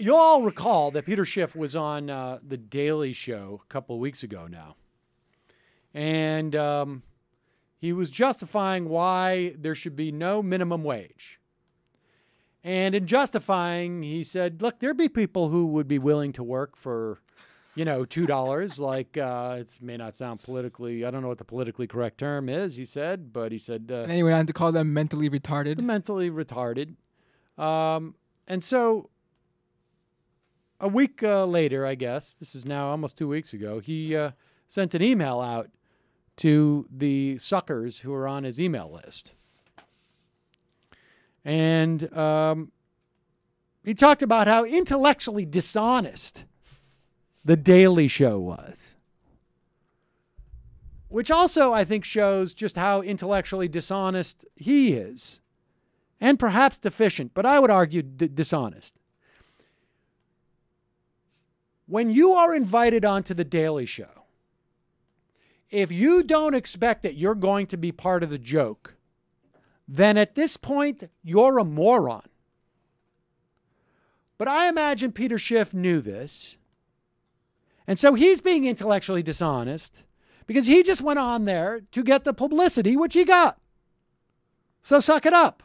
You'll all recall that Peter Schiff was on The Daily Show a couple of weeks ago now. And he was justifying why there should be no minimum wage. And in justifying, he said, look, there'd be people who would be willing to work for, $2. Like, it may not sound politically, I don't know what the politically correct term is, he said, but he said... and anyway, I had to call them mentally retarded. Mentally retarded. And so a week later, I guess, this is now almost 2 weeks ago, he sent an email out to the suckers who are on his email list. And he talked about how intellectually dishonest The Daily Show was. Which also, I think, shows just how intellectually dishonest he is. And perhaps deficient, but I would argue dishonest. When you are invited onto The Daily Show, if you don't expect that you're going to be part of the joke, then at this point, you're a moron. But I imagine Peter Schiff knew this. And so he's being intellectually dishonest because he just went on there to get the publicity, which he got. So suck it up.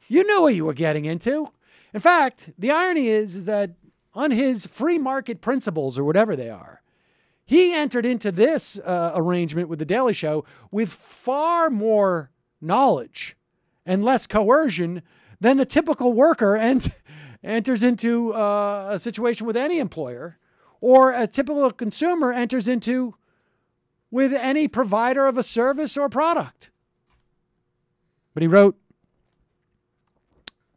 You knew what you were getting into. In fact, the irony is that on his free market principles or whatever they are, he entered into this arrangement with The Daily Show with far more knowledge and less coercion than a typical worker enters into a situation with any employer, or a typical consumer enters into with any provider of a service or product. But he wrote,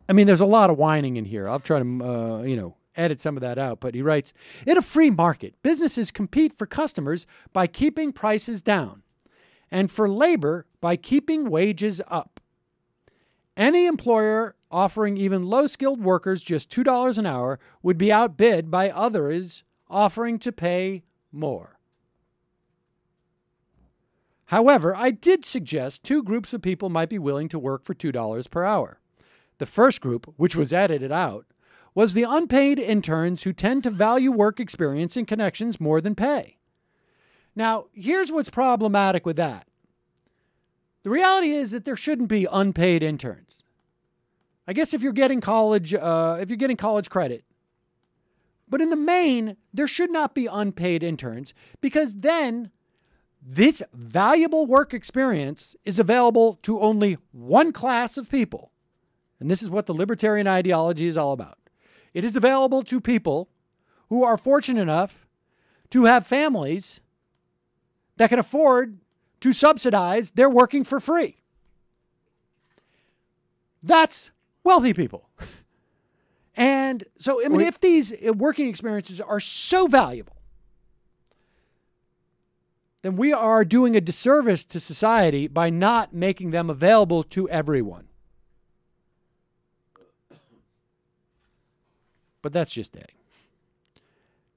there's a lot of whining in here. I'll try to, edit some of that out. But he writes, in a free market, businesses compete for customers by keeping prices down and for labor by keeping wages up. Any employer offering even low-skilled workers just $2 an hour would be outbid by others offering to pay more. However, I did suggest two groups of people might be willing to work for $2 per hour. The first group, which was edited out, was the unpaid interns who tend to value work experience and connections more than pay. Now, here's what's problematic with that. The reality is that there shouldn't be unpaid interns. I guess if you're getting college credit. But in the main, there should not be unpaid interns because then this valuable work experience is available to only one class of people. And this is what the libertarian ideology is all about. It is available to people who are fortunate enough to have families that can afford to subsidize their working for free. That's wealthy people. And so, if these working experiences are so valuable, then we are doing a disservice to society by not making them available to everyone. But that's just A.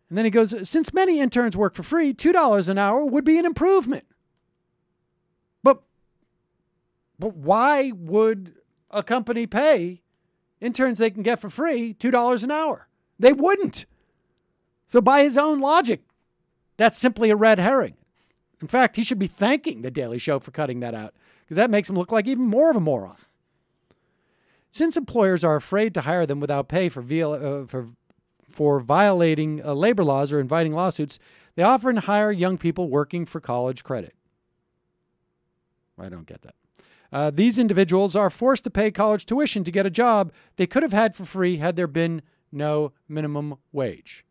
And then he goes, since many interns work for free, $2 an hour would be an improvement. But why would a company pay interns they can get for free $2 an hour? They wouldn't. So by his own logic, that's simply a red herring. In fact, he should be thanking The Daily Show for cutting that out because that makes him look like even more of a moron. Since employers are afraid to hire them without pay for violating labor laws or inviting lawsuits, they often hire young people working for college credit. I don't get that. These individuals are forced to pay college tuition to get a job they could have had for free had there been no minimum wage.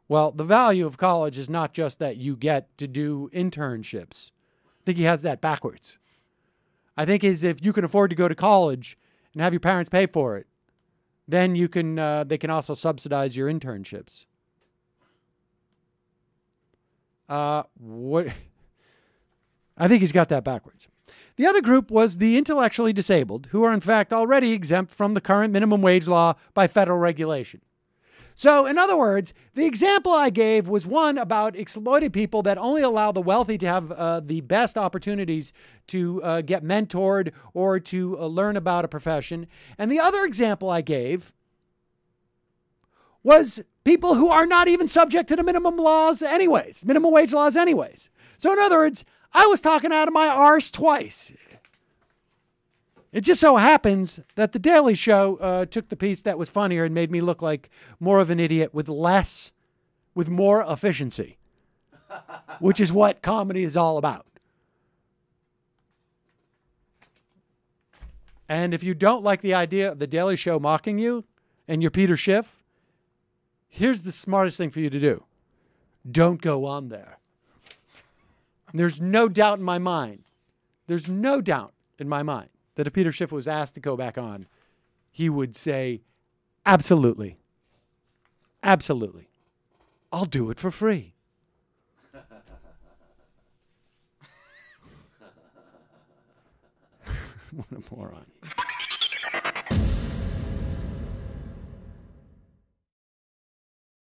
Well, the value of college is not just that you get to do internships. I think he has that backwards. I think is if you can afford to go to college and have your parents pay for it, then you can. They can also subsidize your internships. What? I think he's got that backwards. The other group was the intellectually disabled, who are in fact already exempt from the current minimum wage law by federal regulation. So, in other words, the example I gave was one about exploited people that only allow the wealthy to have the best opportunities to get mentored or to learn about a profession. And the other example I gave was people who are not even subject to the minimum wage laws anyways. So, in other words, I was talking out of my arse twice. It just so happens that The Daily Show took the piece that was funnier and made me look like more of an idiot with more efficiency, which is what comedy is all about. And if you don't like the idea of The Daily Show mocking you and you're Peter Schiff, here's the smartest thing for you to do. Don't go on there. There's no doubt in my mind. That if Peter Schiff was asked to go back on, he would say, absolutely. Absolutely. I'll do it for free. What a moron.